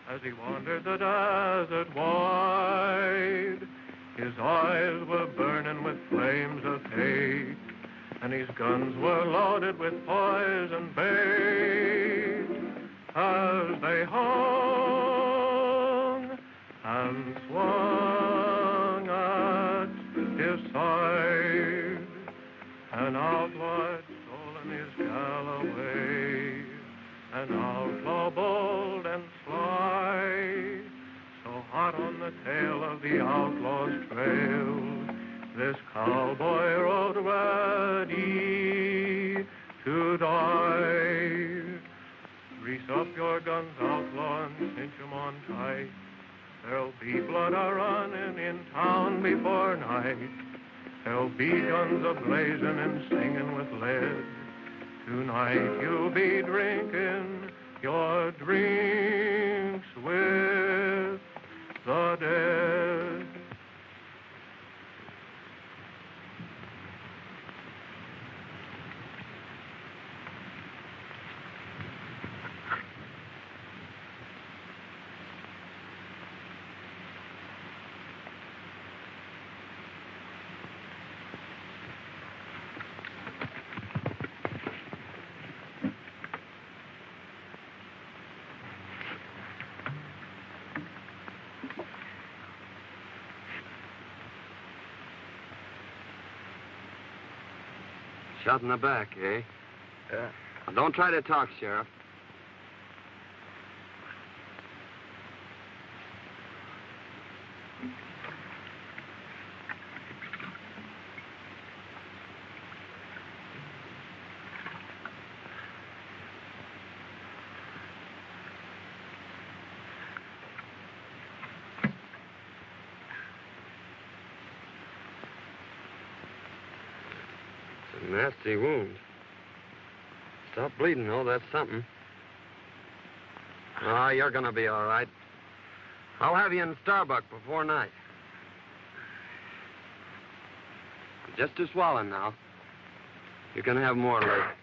As he wandered the desert wide, his eyes were burning with flames of hate, and his guns were loaded with poison bait. As they hung and swung at his side, an outlaw had stolen his Galloway, an outlaw bold and sly, so hot on the tail of the outlaw's trail, this cowboy rode ready to die. Grease up your guns, outlaw, and cinch 'em on tight. There'll be blood a-running in town before night. There'll be guns a-blazing and singing with lead. Tonight you'll be drinking your drinks with the dead. Shot in the back, eh? Yeah. Now, don't try to talk, Sheriff. Nasty wound. Stop bleeding, though. That's something. Oh, you're gonna be all right. I'll have you in Starbuck before night. Just a swallowing now. You can have more later.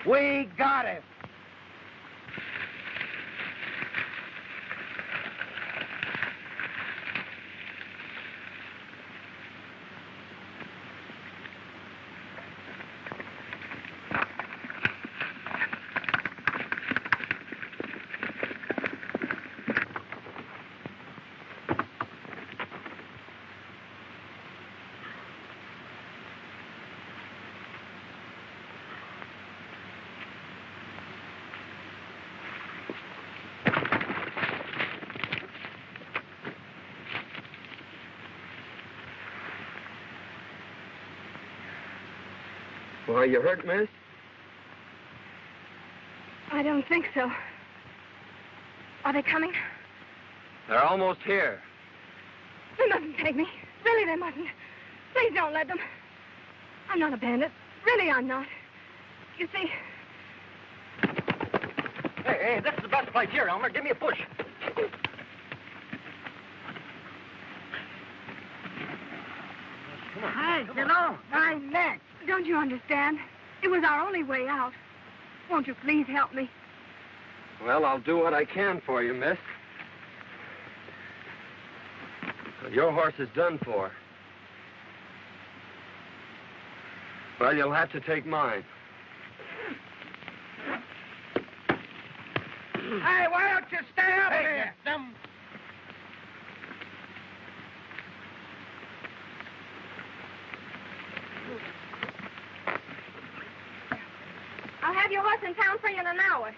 We got him. Well, you hurt, miss? I don't think so. Are they coming? They're almost here. They mustn't take me. Really, they mustn't. Please don't let them. I'm not a bandit. Really, I'm not. You see... Hey, Hey, this is the best place here, Elmer. Give me a push. Hey, get on. My neck. Don't you understand? It was our only way out. Won't you please help me? Well, I'll do what I can for you, miss. Your horse is done for. Well, you'll have to take mine. Hey, why don't you stay up here? I'll have your horse in town for you in an hour.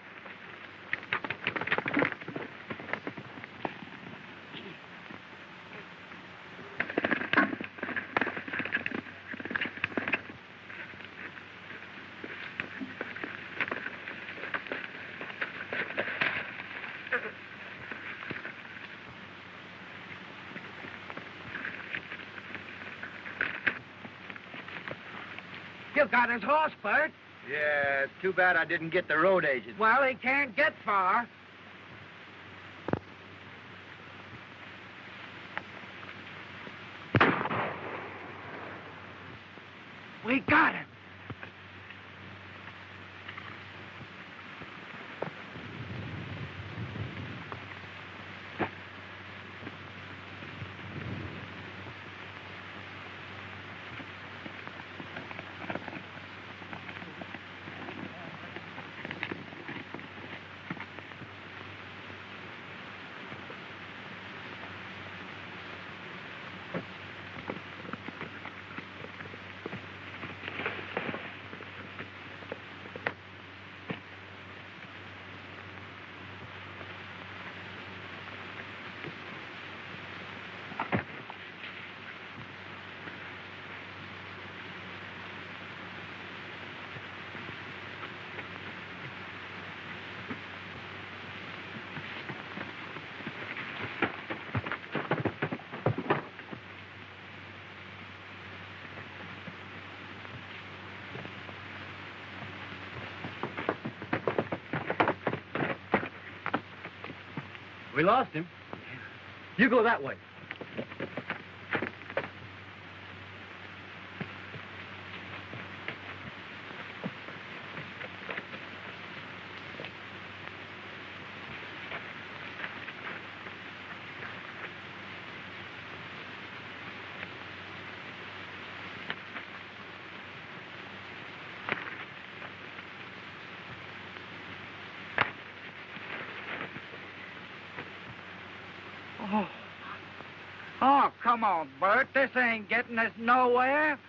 You got his horse, Bert. Yeah, it's too bad I didn't get the road agent. Well, he can't get far. We got him. We lost him. You go that way. Oh, come on, Bert. This ain't getting us nowhere.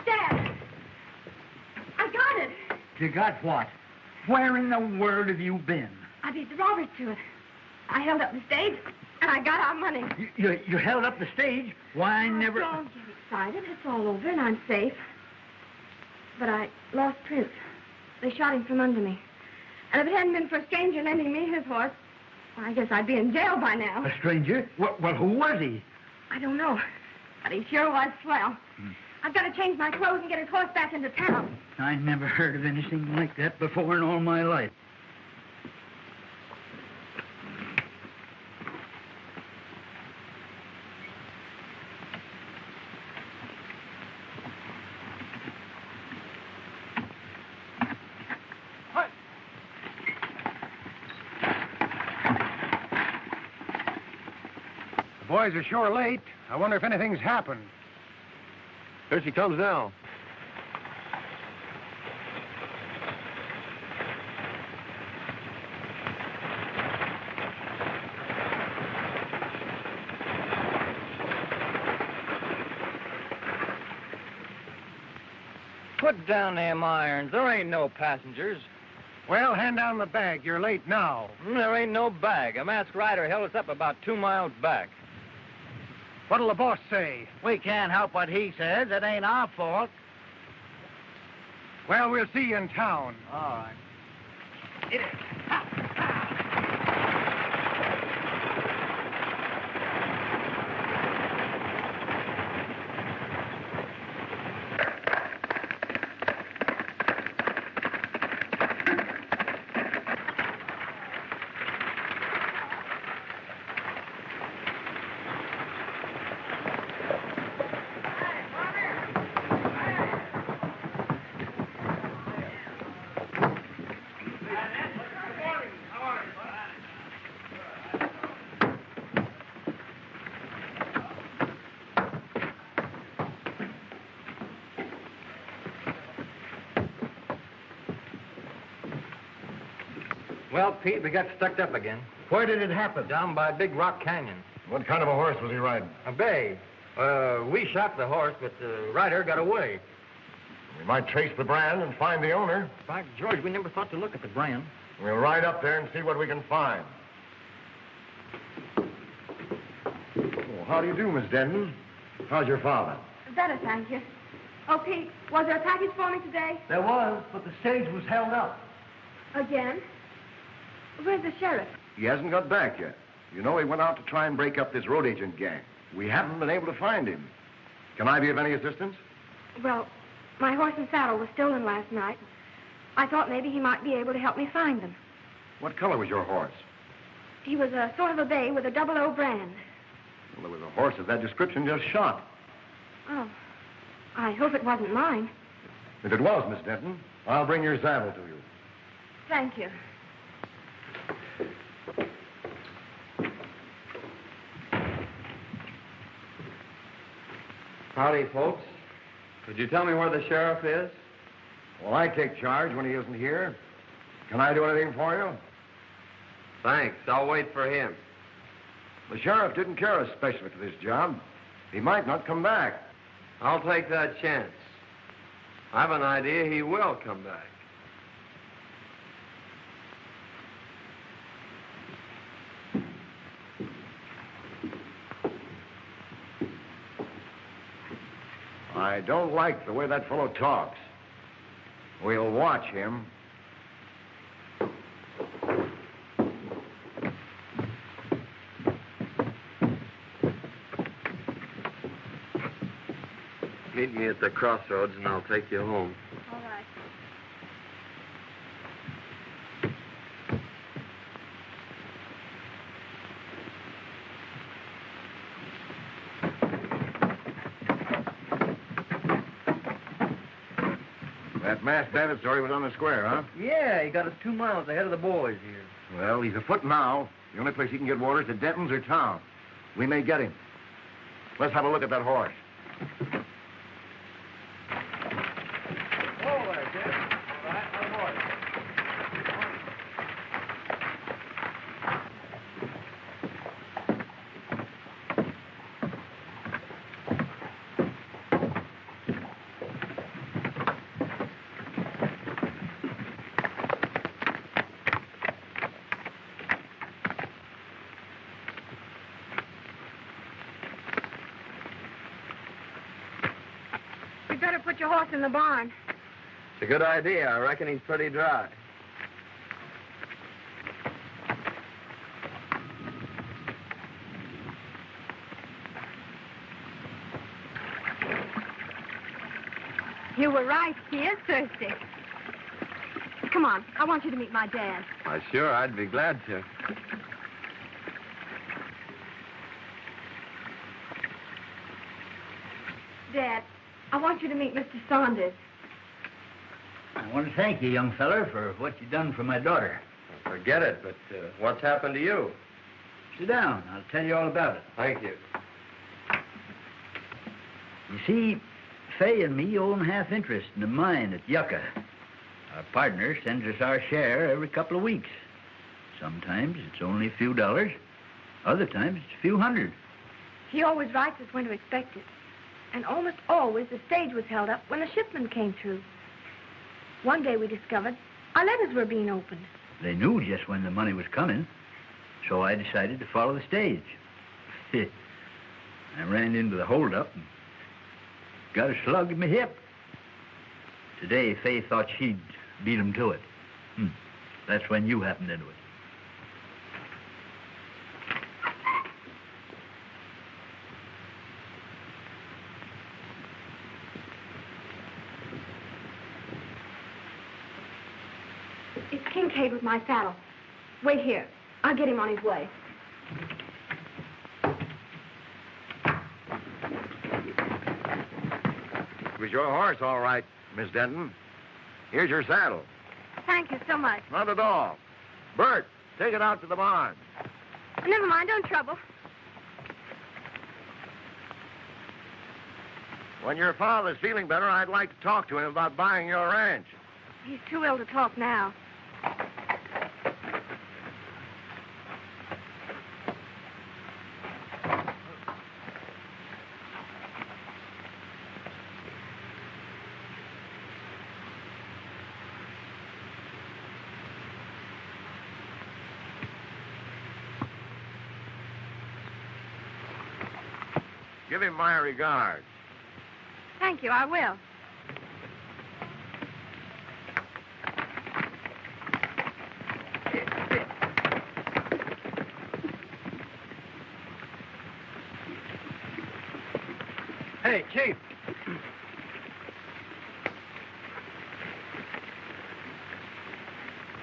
Dad! I got it! You got what? Where in the world have you been? I beat the robbers to it. I held up the stage, and I got our money. You held up the stage? Why, I never... Don't get excited. It's all over, and I'm safe. But I lost Prince. They shot him from under me. And if it hadn't been for a stranger lending me his horse, well, I guess I'd be in jail by now. A stranger? Well, who was he? I don't know. But he sure was swell. I've got to change my clothes and get his horse back into town. I never heard of anything like that before in all my life. The boys are sure late. I wonder if anything's happened. Here she comes now. Put down them irons. There ain't no passengers. Well, hand down the bag. You're late now. There ain't no bag. A masked rider held us up about 2 miles back. What'll the boss say? We can't help what he says. It ain't our fault. Well, we'll see you in town. All right. Hit it. Well, Pete, we got stuck up again. Where did it happen? Down by Big Rock Canyon. What kind of a horse was he riding? A bay. We shot the horse, but the rider got away. We might trace the brand and find the owner. By George, we never thought to look at the brand. We'll ride up there and see what we can find. Oh, how do you do, Miss Denton? How's your father? Better, thank you. Oh, Pete, was there a package for me today? There was, but the stage was held up. Again? Where's the sheriff? He hasn't got back yet. You know, he went out to try and break up this road agent gang. We haven't been able to find him. Can I be of any assistance? Well, my horse and saddle was stolen last night. I thought maybe he might be able to help me find them. What color was your horse? He was a sort of a bay with a 00 brand. Well, there was a horse of that description just shot. Oh, I hope it wasn't mine. If it was, Miss Denton, I'll bring your saddle to you. Thank you. Howdy, folks. Could you tell me where the sheriff is? Well, I take charge when he isn't here. Can I do anything for you? Thanks. I'll wait for him. The sheriff didn't care especially for this job. He might not come back. I'll take that chance. I've an idea he will come back. I don't like the way that fellow talks. We'll watch him. Meet me at the crossroads and I'll take you home. All right. That masked bandit story was on the square, huh? Yeah, he got us 2 miles ahead of the boys here. Well, he's afoot now. The only place he can get water is at Denton's or town. We may get him. Let's have a look at that horse. Oh, there, kid. All right, on board. You'd better put your horse in the barn. It's a good idea. I reckon he's pretty dry. You were right. He is thirsty. Come on. I want you to meet my dad. Why, sure, I'd be glad to. Dad, I want you to meet Mr. Saunders. I want to thank you, young feller, for what you done for my daughter. Forget it, but what's happened to you? Sit down. I'll tell you all about it. Thank you. You see, Fay and me own half interest in the mine at Yucca. Our partner sends us our share every couple of weeks. Sometimes it's only a few dollars. Other times it's a few hundred. He always writes us when to expect it. And almost always the stage was held up when the shipment came through. One day we discovered our letters were being opened. They knew just when the money was coming, so I decided to follow the stage. I ran into the holdup and got a slug in my hip. Today, Fay thought she'd beat him to it. That's when you happened into it. It's Kincaid with my saddle. Wait here. I'll get him on his way. It was your horse, all right, Miss Denton. Here's your saddle. Thank you so much. Not at all. Bert, take it out to the barn. Never mind, don't trouble. When your father's feeling better, I'd like to talk to him about buying your ranch. He's too ill to talk now. Give him my regards. Thank you, I will. Hey, Chief.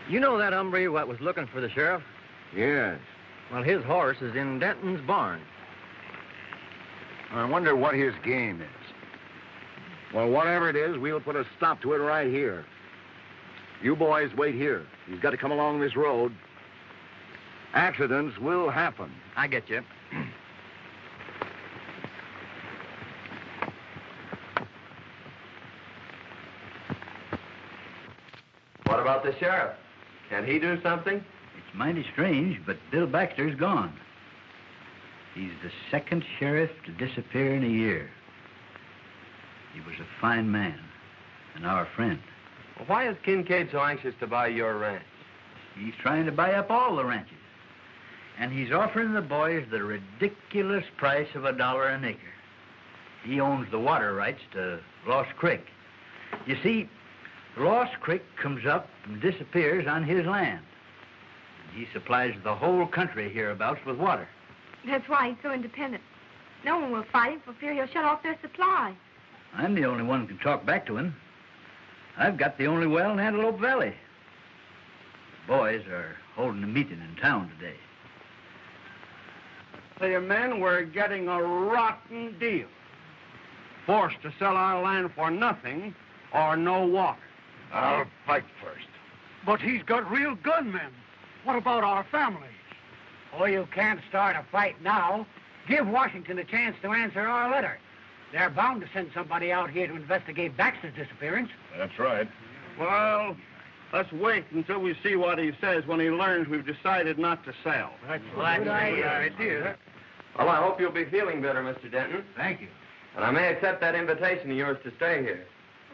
You know that hombre what was looking for the sheriff? Yes. Well, his horse is in Denton's barn. I wonder what his game is. Well, whatever it is, we'll put a stop to it right here. You boys wait here. He's got to come along this road. Accidents will happen. I get you. What about the sheriff? Can he do something? It's mighty strange, but Bill Baxter's gone. He's the second sheriff to disappear in a year. He was a fine man and our friend. Well, why is Kincaid so anxious to buy your ranch? He's trying to buy up all the ranches. And he's offering the boys the ridiculous price of $1 an acre. He owns the water rights to Lost Creek. You see, Lost Creek comes up and disappears on his land. He supplies the whole country hereabouts with water. That's why he's so independent. No one will fight him for fear he'll shut off their supply. I'm the only one who can talk back to him. I've got the only well in Antelope Valley. The boys are holding a meeting in town today. The men were getting a rotten deal. Forced to sell our land for nothing or no water. I'll fight first. But he's got real gunmen. What about our families? Oh, you can't start a fight now. Give Washington a chance to answer our letter. They're bound to send somebody out here to investigate Baxter's disappearance. That's right. Well, let's wait until we see what he says when he learns we've decided not to sell. That's a good idea. Well, I hope you'll be feeling better, Mr. Denton. Thank you. And I may accept that invitation of yours to stay here.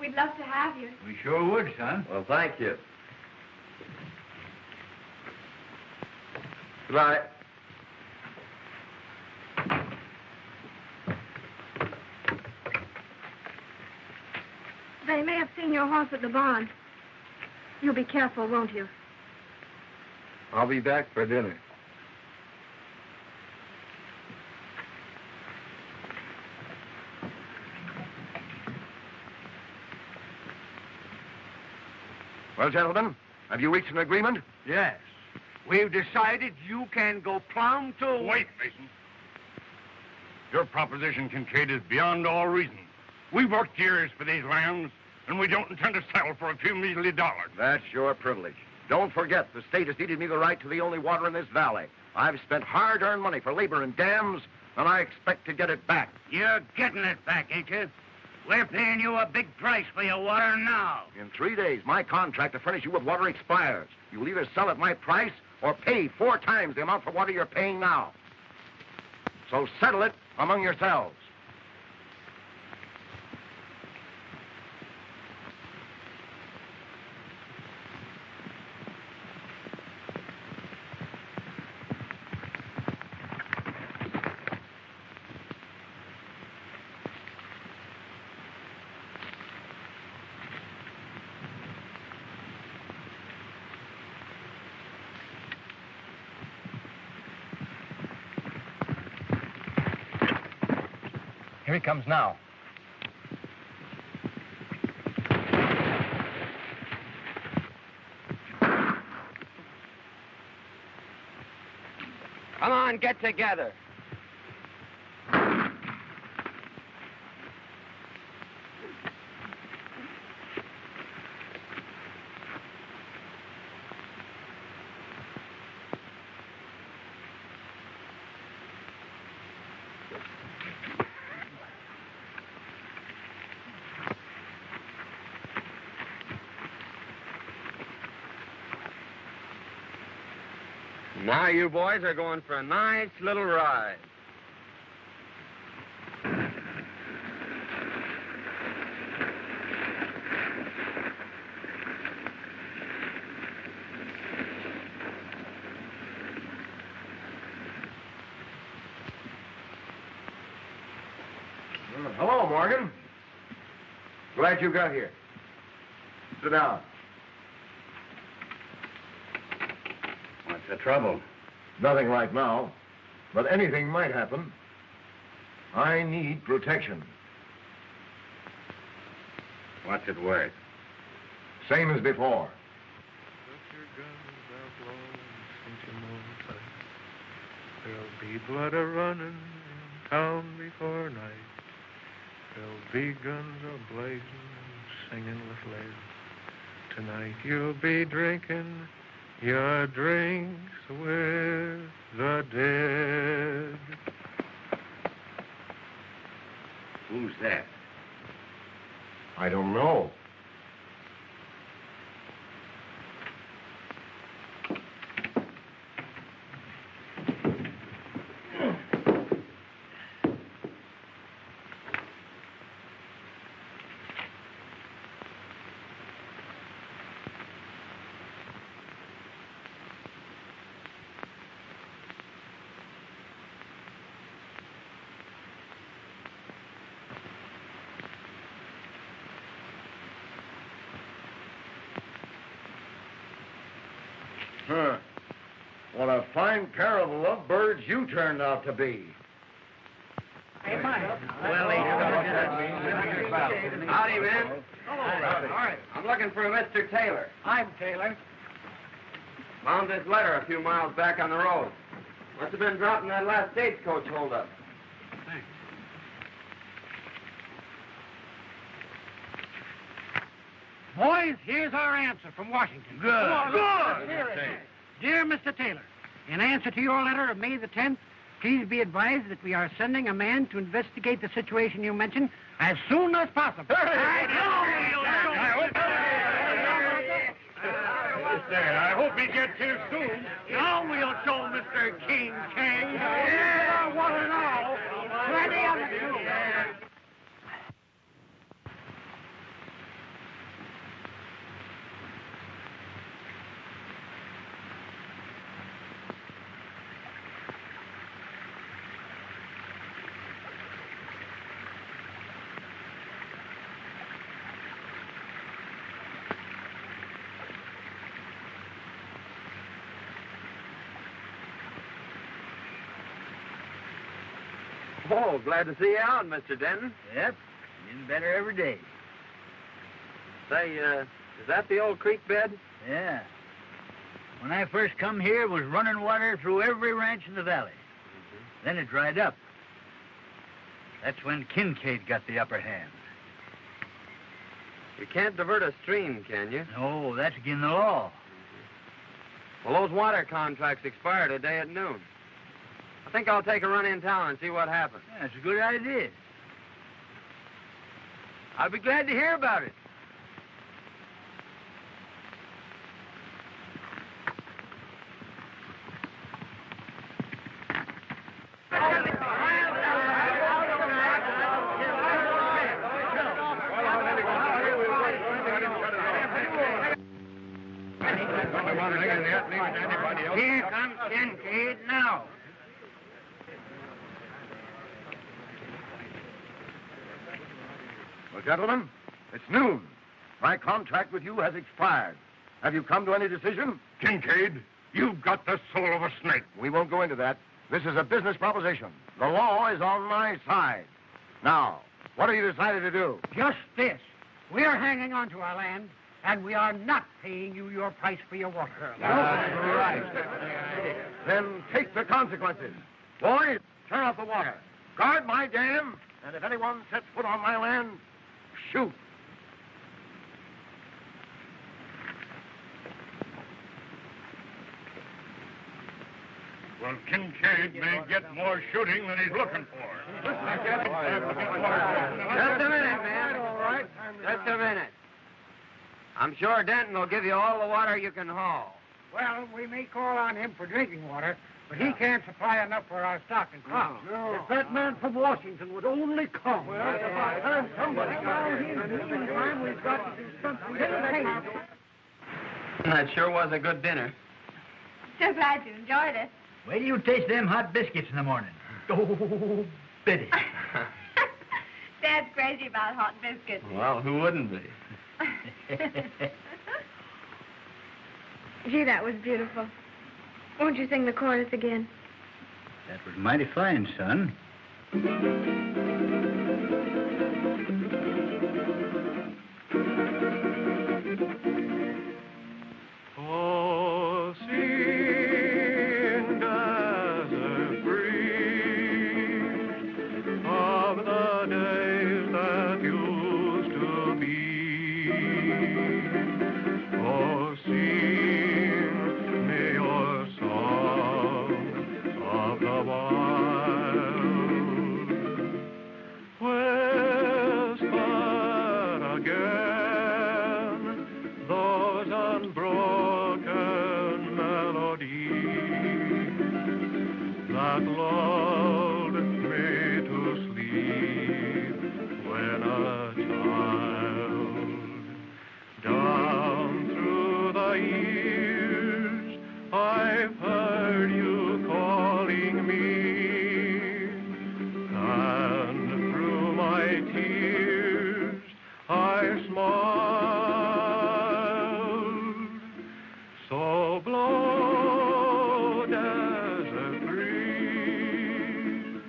We'd love to have you. We sure would, son. Well, thank you. Goodbye. They may have seen your horse at the barn. You'll be careful, won't you? I'll be back for dinner. Well, gentlemen, have you reached an agreement? Yes. We've decided you can go plumb to... Wait, Mason. Your proposition, Kincaid, is beyond all reason. We've worked years for these lands, and we don't intend to settle for a few measly dollars. That's your privilege. Don't forget, the state has ceded me the right to the only water in this valley. I've spent hard-earned money for labor and dams, and I expect to get it back. You're getting it back, ain't you? We're paying you a big price for your water now. In 3 days, my contract to furnish you with water expires. You'll either sell at my price or pay 4 times the amount for water you're paying now. So settle it among yourselves. Here he comes now. Come on, get together. Now you boys are going for a nice little ride. Hello, Morgan. Glad you got here. Sit down. What's the trouble? Nothing right now, but anything might happen. I need protection. What's it worth? Same as before. Put your guns out low and cinch 'em on tight. There'll be blood a-running in town before night. There'll be guns a-blazing and singing with lead. Tonight you'll be drinking your drinks with the dead. Who's that? I don't know. Huh. What a fine pair of lovebirds you turned out to be. Hey, Mike. Howdy, man. All right. I'm looking for a Mr. Taylor. I'm Taylor. Found this letter a few miles back on the road. Must have been dropping that last stagecoach holdup. Thanks. Boys, here's our answer from Washington. Good. Come on, Good. Here it is. Dear Mr. Taylor, in answer to your letter of May the 10th, please be advised that we are sending a man to investigate the situation you mentioned as soon as possible. I hope he gets here soon. Now we'll show Mr. King King. Yeah, what an all. Plenty of it, too. Oh, glad to see you out, Mr. Denton. Yep, getting better every day. Say, is that the old creek bed? Yeah. When I first come here, it was running water through every ranch in the valley. Then it dried up. That's when Kincaid got the upper hand. You can't divert a stream, can you? No, that's against the law. Well, those water contracts expire today at noon. I think I'll take a run in town and see what happens. Yeah, that's a good idea. I'll be glad to hear about it. Here comes Kincaid now. Well, gentlemen, it's noon. My contract with you has expired. Have you come to any decision? Kincaid, you've got the soul of a snake. We won't go into that. This is a business proposition. The law is on my side. Now, what have you decided to do? Just this. We're hanging on to our land, and we are not paying you your price for your water. That's right. Then take the consequences. Boys, turn off the water. Guard my dam, and if anyone sets foot on my land, shoot. Well, Kincaid may get more shooting than he's looking for. Just a minute, man. All right. Just a minute. I'm sure Denton will give you all the water you can haul. Well, we may call on him for drinking water, but he can't supply enough for our stock and crop. No. If that man from Washington would only come. Well, it's about time somebody got in. In the meantime, we've got to do something. That sure was a good dinner. So glad you enjoyed it. Wait till you taste them hot biscuits in the morning. Oh, Biddy. Dad's crazy about hot biscuits. Well, who wouldn't be? Gee, that was beautiful. Won't you sing the chorus again? That was mighty fine, son. Oh, sing, desert breeze, of the days that used to be. Oh, sing me your song of the wild. Whisper again those unbroken melodies that lulled me to sleep when a child. Down through the years, I've heard you calling me, and through my tears, I smiled. So blow, desert breeze,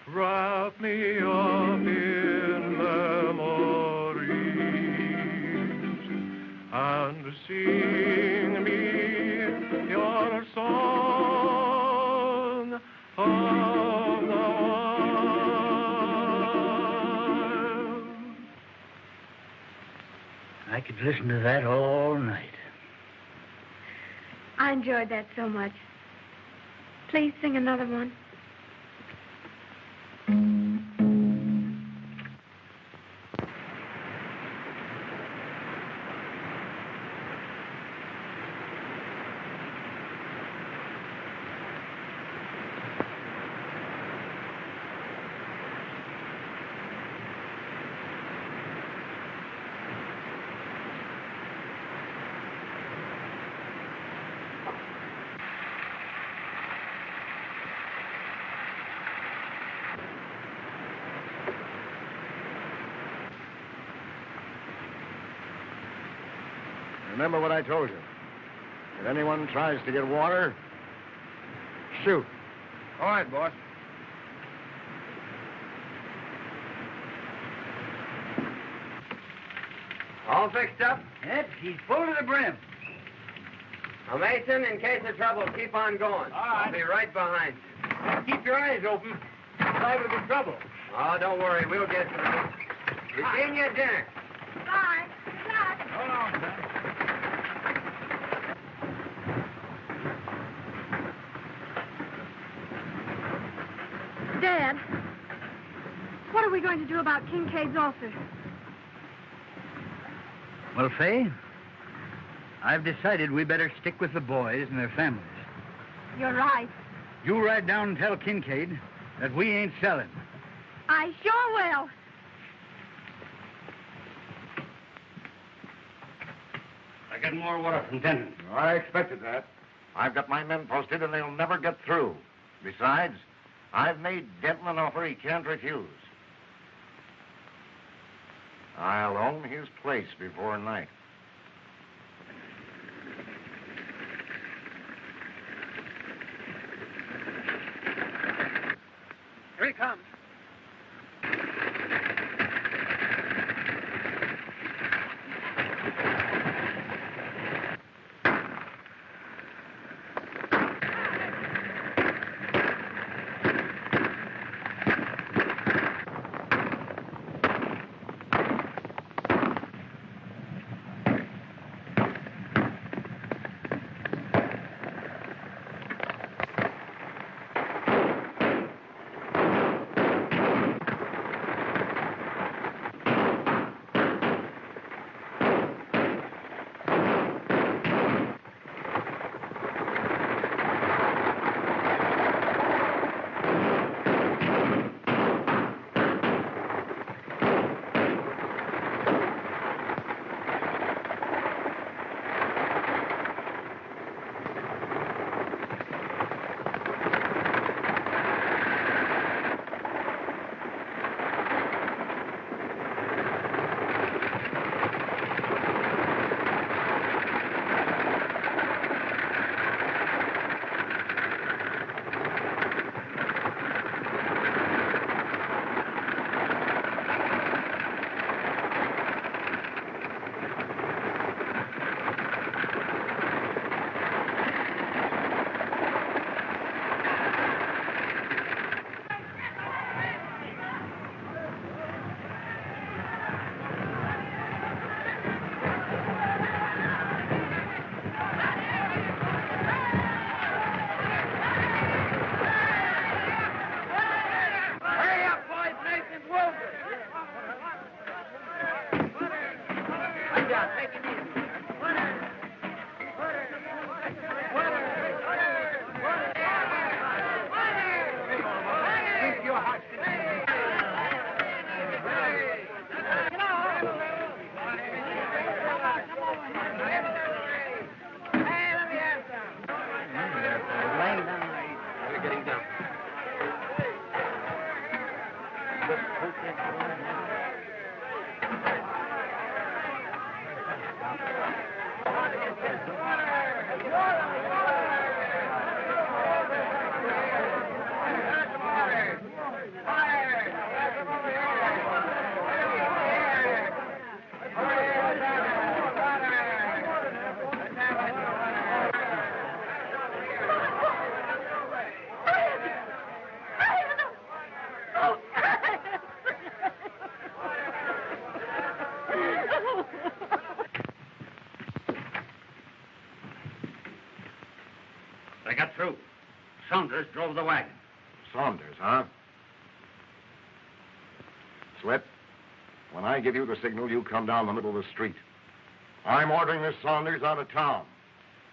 wrap me up in memories, and sing me your song of the wild. I could listen to that all night. I enjoyed that so much. Please sing another one. Remember what I told you. If anyone tries to get water, shoot. All right, boss. All fixed up? Yes, he's full to the brim. Now, Mason, in case of trouble, keep on going. I'll be right behind you. Keep your eyes open. Liable to trouble. Oh, don't worry. We'll get through it. Eugenia, dinner. Bye. Good luck. Hold on, son. Dad, what are we going to do about Kincaid's ulcer? Well, Fay, I've decided we better stick with the boys and their families. You're right. You ride down and tell Kincaid that we ain't selling. I sure will. I get more water from Denton. I expected that. I've got my men posted, and they'll never get through. Besides, I've made Denton an offer he can't refuse. I'll own his place before night. Here he comes. They got through. Saunders drove the wagon. Saunders, huh? Sweat, when I give you the signal, you come down the middle of the street. I'm ordering this Saunders out of town,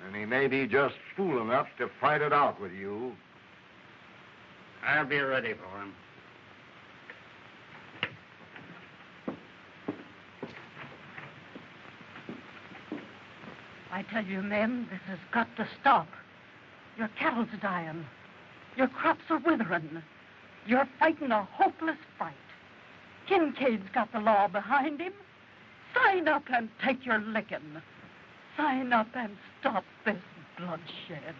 and he may be just fool enough to fight it out with you. I'll be ready for him. I tell you, men, this has got to stop. Your cattle's dying. Your crops are withering. You're fighting a hopeless fight. Kincaid's got the law behind him. Sign up and take your licking. Sign up and stop this bloodshed.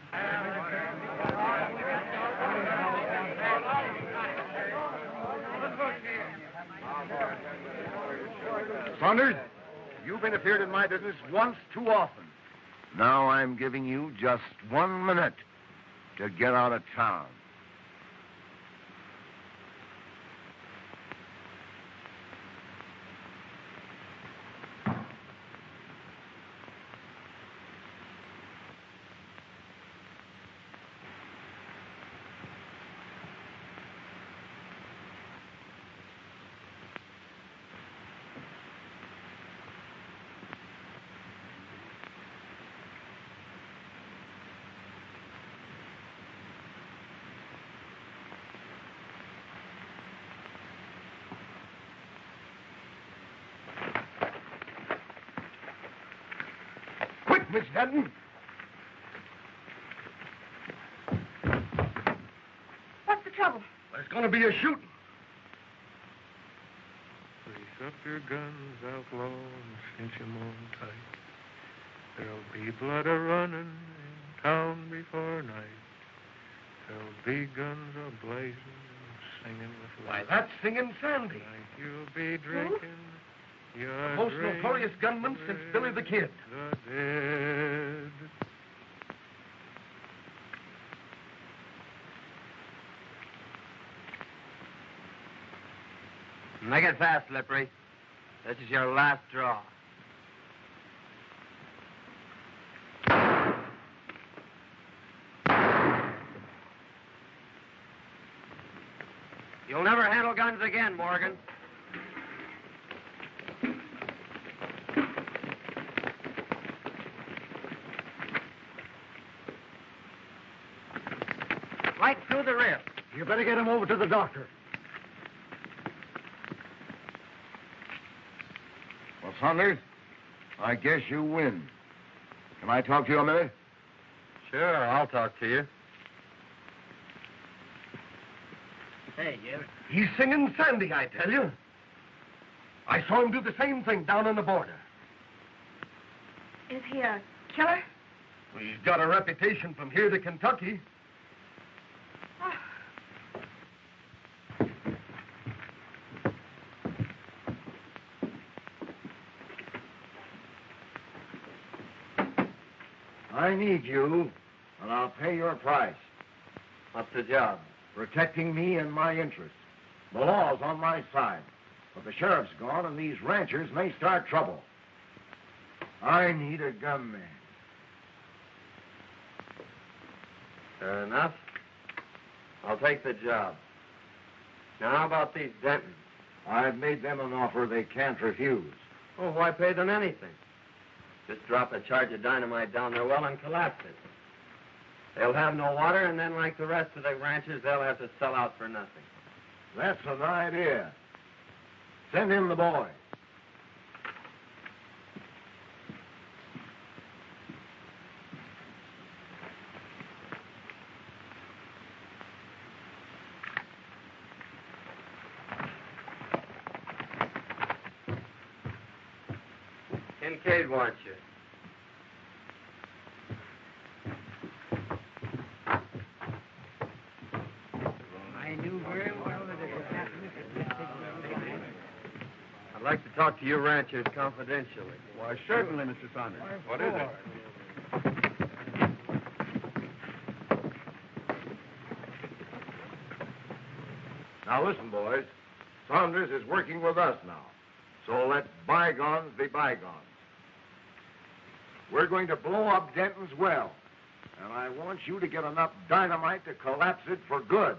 Saunders, you've interfered in my business once too often. Now I'm giving you just 1 minute to get out of town. Miss Denton. What's the trouble? There's going to be a shooting. Brace up your guns, outlaw, and cinch 'em on tight. There'll be blood a-running in town before night. There'll be guns a-blazing and singing with Why, light. that's Singing Sandy. Tonight you'll be drinking. The most notorious gunman since Billy the Kid. The dead. Make it fast, Slippery. This is your last draw. You'll never handle guns again, Morgan. Right through the rib. You better get him over to the doctor. Well, Saunders, I guess you win. Can I talk to you a minute? Sure, I'll talk to you. Hey, Jim. He's Singing Sandy, I tell you. I saw him do the same thing down on the border. Is he a killer? Well, he's got a reputation from here to Kentucky. I need you, and I'll pay your price. What's the job? Protecting me and my interests. The law's on my side, but the sheriff's gone, and these ranchers may start trouble. I need a gunman. Fair enough. I'll take the job. Now, how about these Dentons? I've made them an offer they can't refuse. Oh, why pay them anything? Just drop a charge of dynamite down their well and collapse it. They'll have no water, and then, like the rest of the ranchers, they'll have to sell out for nothing. That's an idea. Send in the boy. Kincaid wants you. I knew very well that it would happen if it I'd like to talk to you ranchers confidentially. Why, certainly, Mr. Saunders. What is it? Now, listen, boys. Saunders is working with us now. So let bygones be bygones. We're going to blow up Denton's well. And I want you to get enough dynamite to collapse it for good.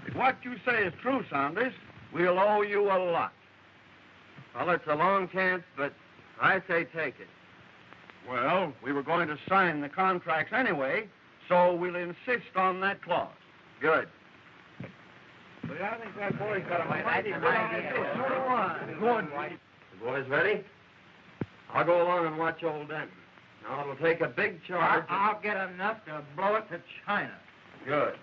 If what you say is true, Saunders, we'll owe you a lot. Well, it's a long chance, but I say take it. Well, we were going to sign the contracts anyway, so we'll insist on that clause. Good. But I think that boy's got a mighty good idea. Good. The boys ready? I'll go along and watch old Denton. Now, it'll take a big charge. I'll get enough to blow it to China. Good.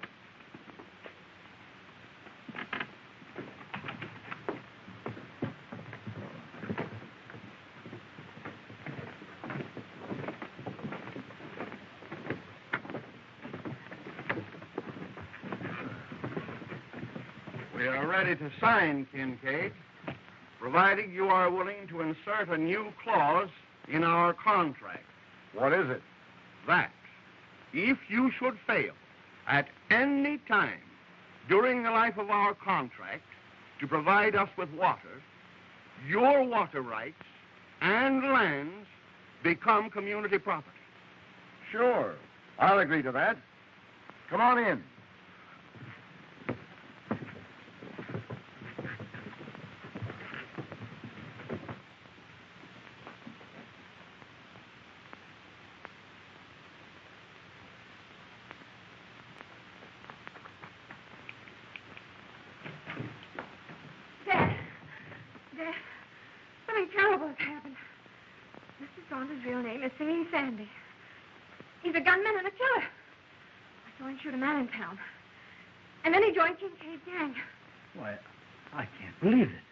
We are ready to sign, Kincaid, provided you are willing to insert a new clause in our contract. What is it? That if you should fail at any time during the life of our contract to provide us with water, your water rights and lands become community property. Sure. I'll agree to that. Come on in. Dad, something terrible has happened. Mr. Saunders' real name is Singing Sandy. He's a gunman and a killer. I saw him shoot a man in town. And then he joined Kincaid's gang. Why, I can't believe it.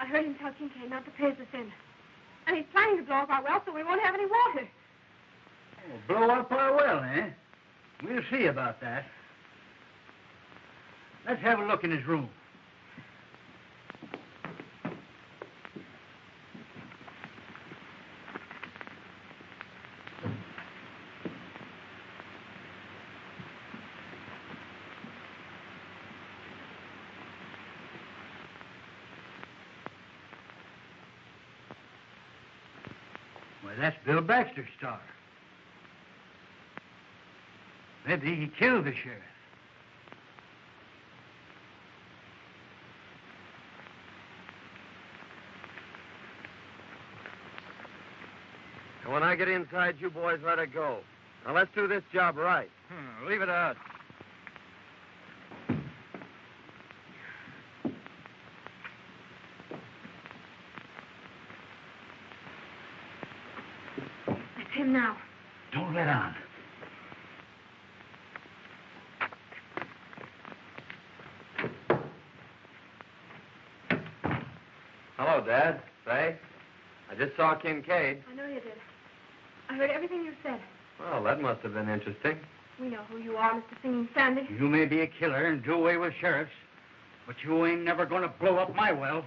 I heard him tell Kincaid not to pay us in. And he's planning to blow up our well so we won't have any water. Oh, blow up our well, eh? We'll see about that. Let's have a look in his room. Why, that's Bill Baxter's star. Maybe he killed the sheriff. And when I get inside, you boys let it go. Now, let's do this job right. Leave it to us. That's him now. Don't let on. Hello, Dad. Say, I just saw Kincaid. I know you did. I heard everything you said. Well, that must have been interesting. We know who you are, Mr. Singing Sandy. You may be a killer and do away with sheriffs, but you ain't never going to blow up my well.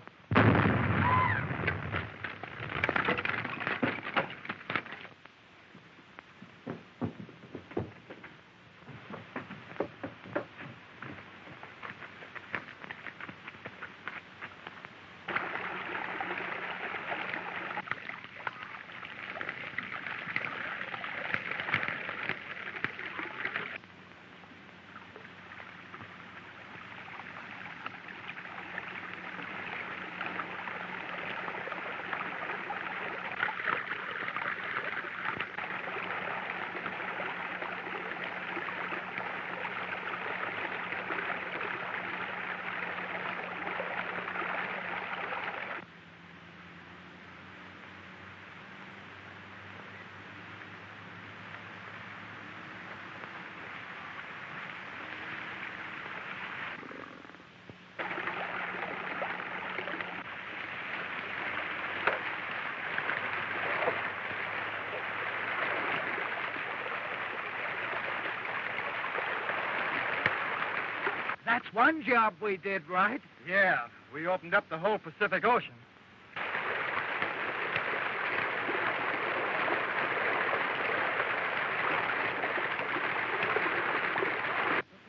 That's one job we did right. Yeah, we opened up the whole Pacific Ocean.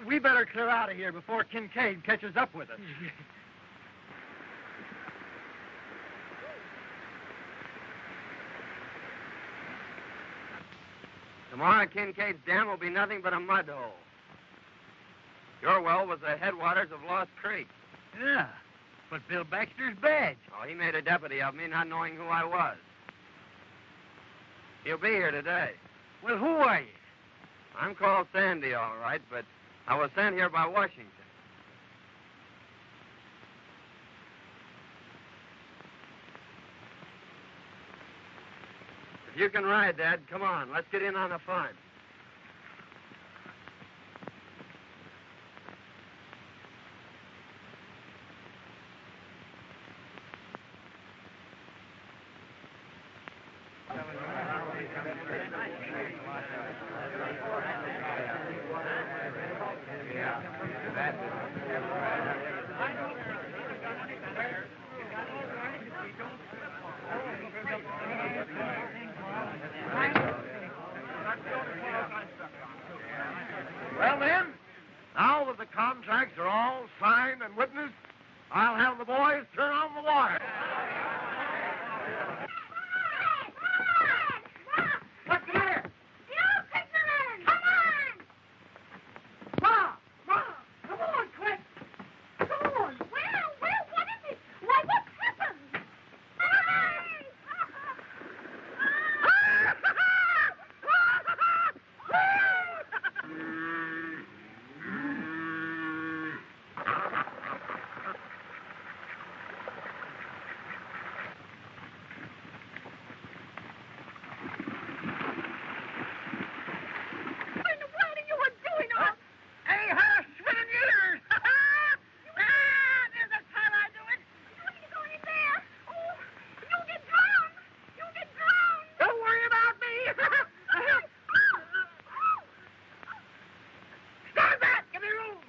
We better clear out of here before Kincaid catches up with us. Tomorrow, Kincaid's dam will be nothing but a mud hole. Your well was the headwaters of Lost Creek. Yeah, but Bill Baxter's badge. Oh, he made a deputy of me, not knowing who I was. He'll be here today. Well, who are you? I'm called Sandy, all right, but I was sent here by Washington. If you can ride, Dad, come on. Let's get in on the fun. Well, then, now that the contracts are all signed and witnessed, I'll have the boys turn on the water. What's the matter? The old fisherman! Come on! Ma! Come on, quick! Come on! Well, what is it? Why, what's happened? What in the world are you doing? Hey, her swinging years! There's a time I do it! You go in there. Oh, you'll get drowned. You'll get drowned. Don't worry about me! Stand back! Give me room!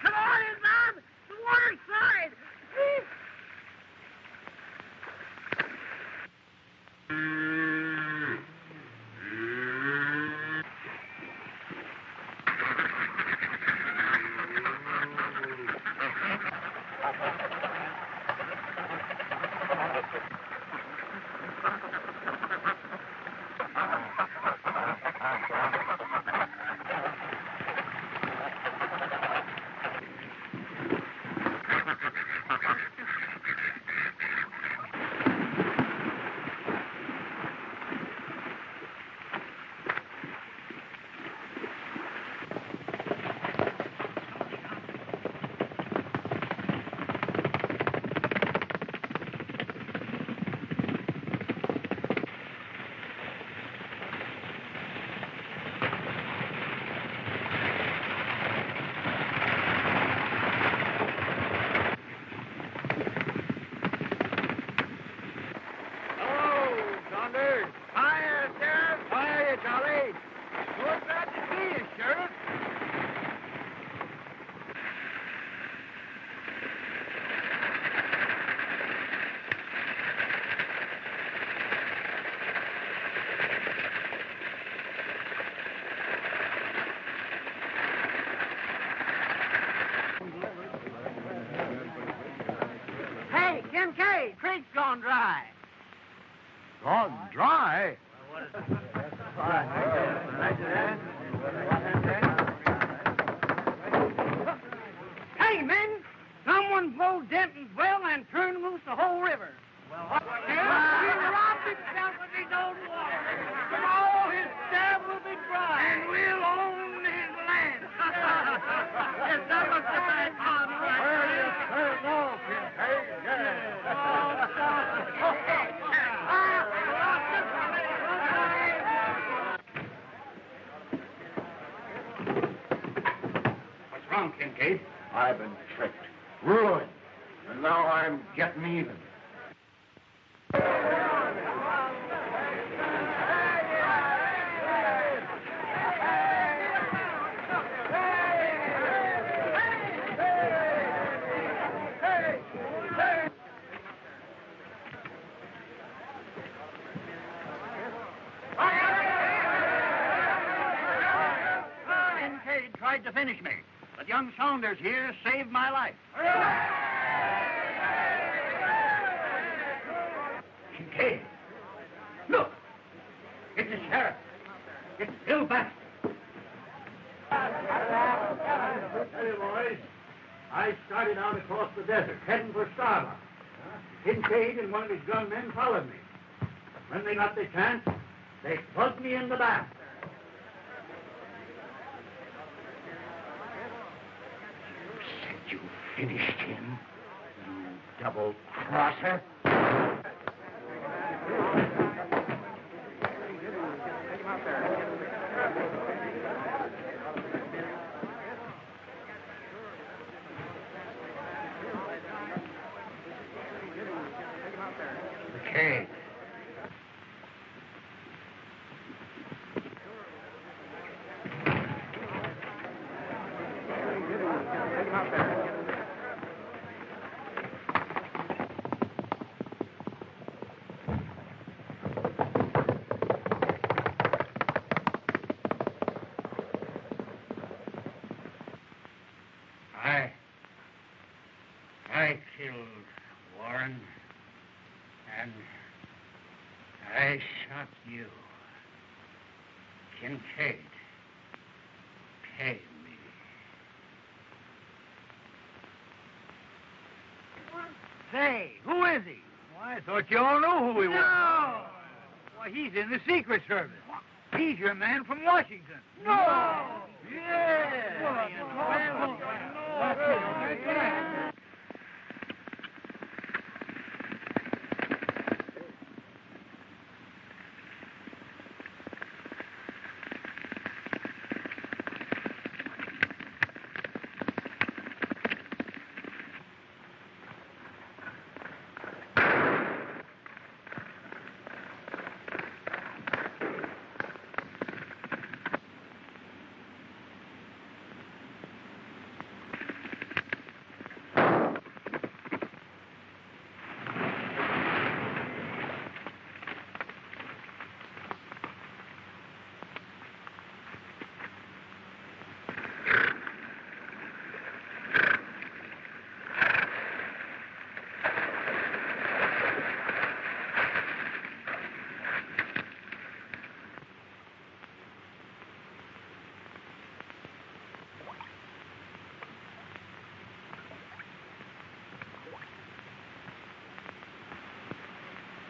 Come on in, Bob! The water's side! Hey, Kincaid, creek's gone dry. Gone dry? Hey, men, someone blowed Denton's well and turned loose the whole river. Well, what? He robbed himself with his own water. And all his dam will be dry. And we'll own his land. Yes, that was the bad part, right? Well, yes, sir, no, Kincaid, What's wrong, Kincaid? I've been tricked, ruined, and now I'm getting even. Kincaid tried to finish me, but the John Saunders here saved my life. Kincaid, look. It's the sheriff. It's Bill Baxter. Hey, boys. I started out across the desert, heading for Starbuck. Kincaid and one of his gunmen followed me. When they got the chance, they plugged me in the back. You finished him, you double-crosser. Okay. I killed Warren, and I shot you. Kincaid, pay me. Say, who is he? Well, I thought you all knew who he was. No! Why, he's in the Secret Service. He's your man from Washington. No! Yeah.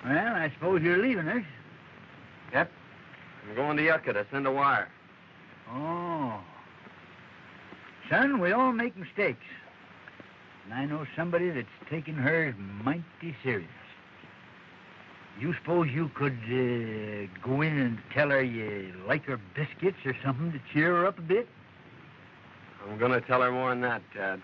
Well, I suppose you're leaving us. Yep. I'm going to Yucca to send a wire. Oh. Son, we all make mistakes. And I know somebody that's taking hers mighty serious. You suppose you could go in and tell her you like her biscuits or something to cheer her up a bit? I'm going to tell her more than that, Dad.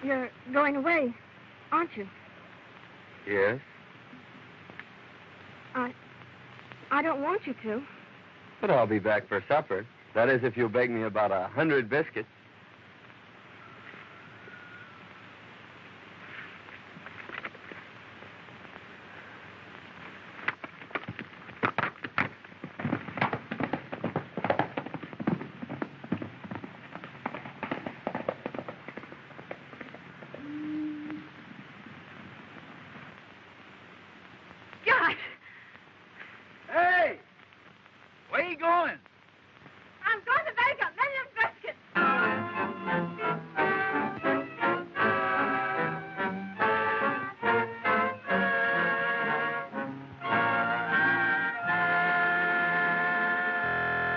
You're going away, aren't you? Yes? I don't want you to. But I'll be back for supper. That is, if you'll bake me about 100 biscuits.